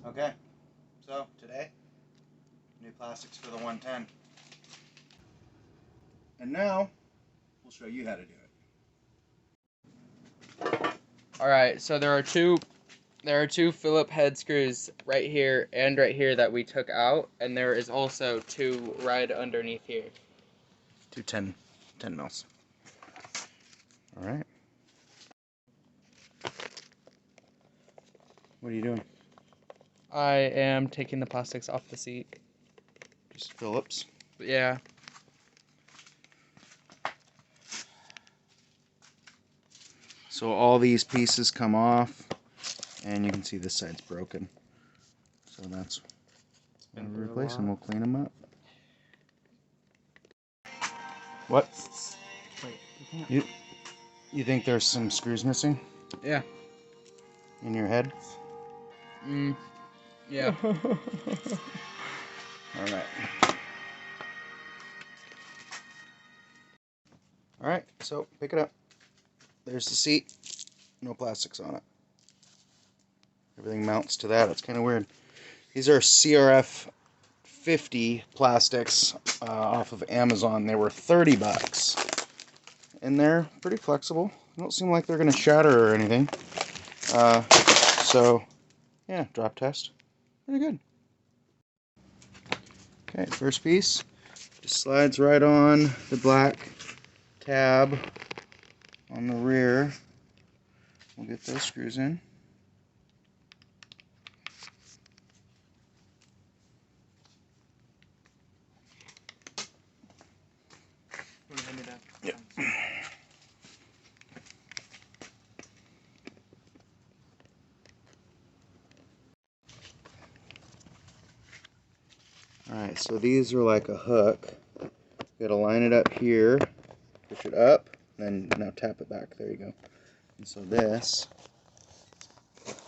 Okay, so today, new plastics for the 110. And now, we'll show you how to do it. Alright, so there are two Phillip head screws right here and right here that we took out, and there is also two right underneath here. Two 10 mils. Alright. What are you doing? I am taking the plastics off the seat. Just Phillips. Yeah. So all these pieces come off, and you can see this side's broken. So that's what we'll replace, and we'll clean them up. What? Wait, you think there's some screws missing? Yeah. In your head? Yeah. Alright. Alright, so pick it up. There's the seat. No plastics on it. Everything mounts to that. It's kind of weird. These are CRF 50 plastics off of Amazon. They were $30. And they're pretty flexible. They don't seem like they're going to shatter or anything. So, yeah, drop test. Pretty good. Okay, first piece. Just slides right on the black tab on the rear. We'll get those screws in. Yep. Alright, so these are like a hook. You gotta line it up here, push it up, then now tap it back. There you go. And so this,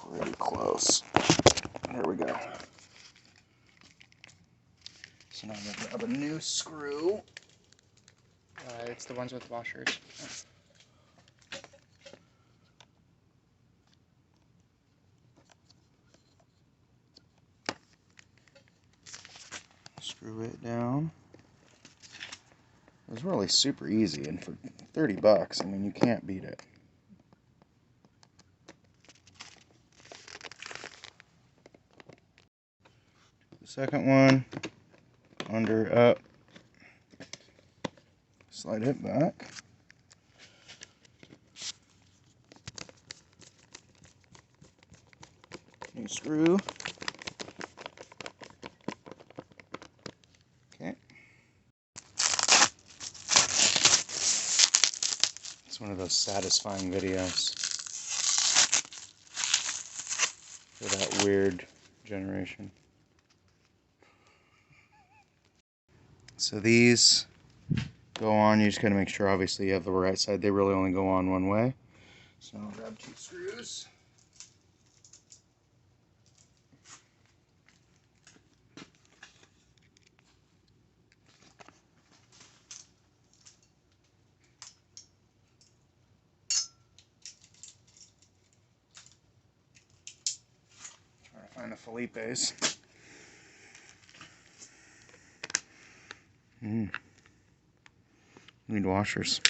really close. There we go. So now I'm gonna grab a new screw. It's the ones with washers. Screw it down. It was really super easy, and for $30, I mean, you can't beat it. The second one, under, up, slide it back. New screw. Okay. It's one of those satisfying videos for that weird generation. So these go on, you just gotta make sure obviously you have the right side. They really only go on one way. So I'll grab two screws. Trying to find the Felipe's. Need washers.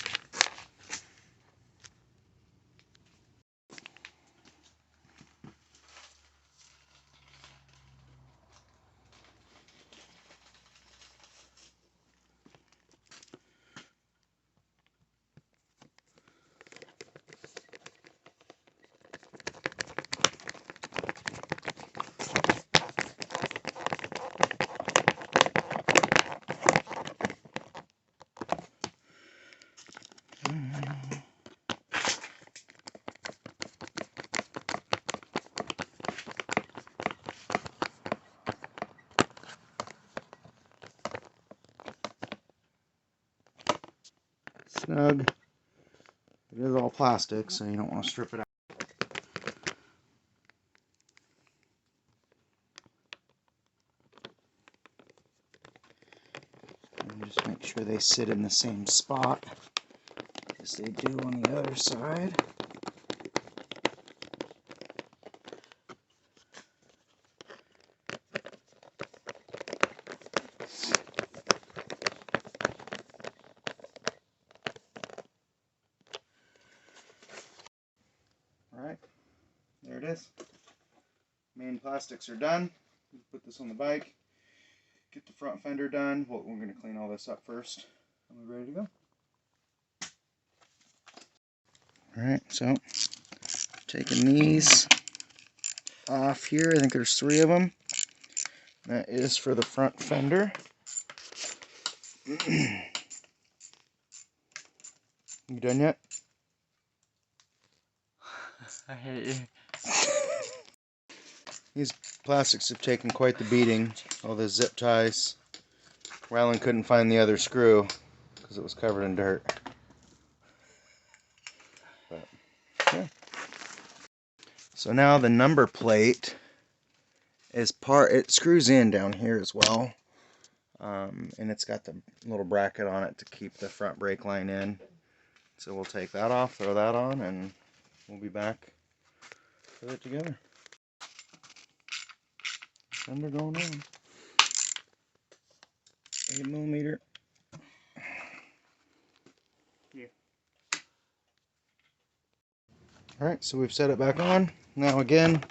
Snug. It is all plastic, so you don't want to strip it out. And just make sure they sit in the same spot as they do on the other side. There it is. Main plastics are done. Put this on the bike. Get the front fender done. Well, we're going to clean all this up first. And we're ready to go. Alright, so taking these off here. I think there's 3 of them. That is for the front fender. You done yet? I hate you. These plastics have taken quite the beating. All the zip ties. Rylan couldn't find the other screw because it was covered in dirt. But, yeah. So now the number plate is it screws in down here as well. And it's got the little bracket on it to keep the front brake line in. So we'll take that off, throw that on, and we'll be back with it together. Fender going on. 8mm. Yeah. Alright, so we've set it back on. Now again,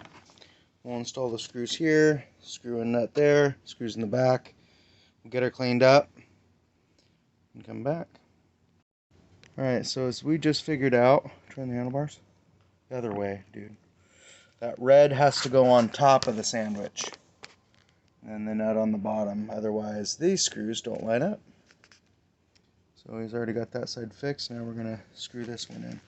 we'll install the screws here, screw in nut there, screws in the back. We'll get her cleaned up and come back. Alright, so as we just figured out, turn the handlebars the other way, dude. That red has to go on top of the sandwich and the nut on the bottom, otherwise these screws don't line up. So he's already got that side fixed. Now we're going to screw this one in.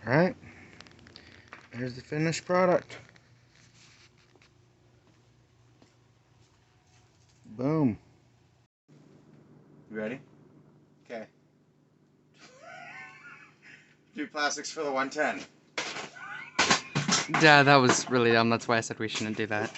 Alright, there's the finished product. Boom. You ready? Okay. Do plastics for the 110. Yeah, that was really dumb. That's why I said we shouldn't do that.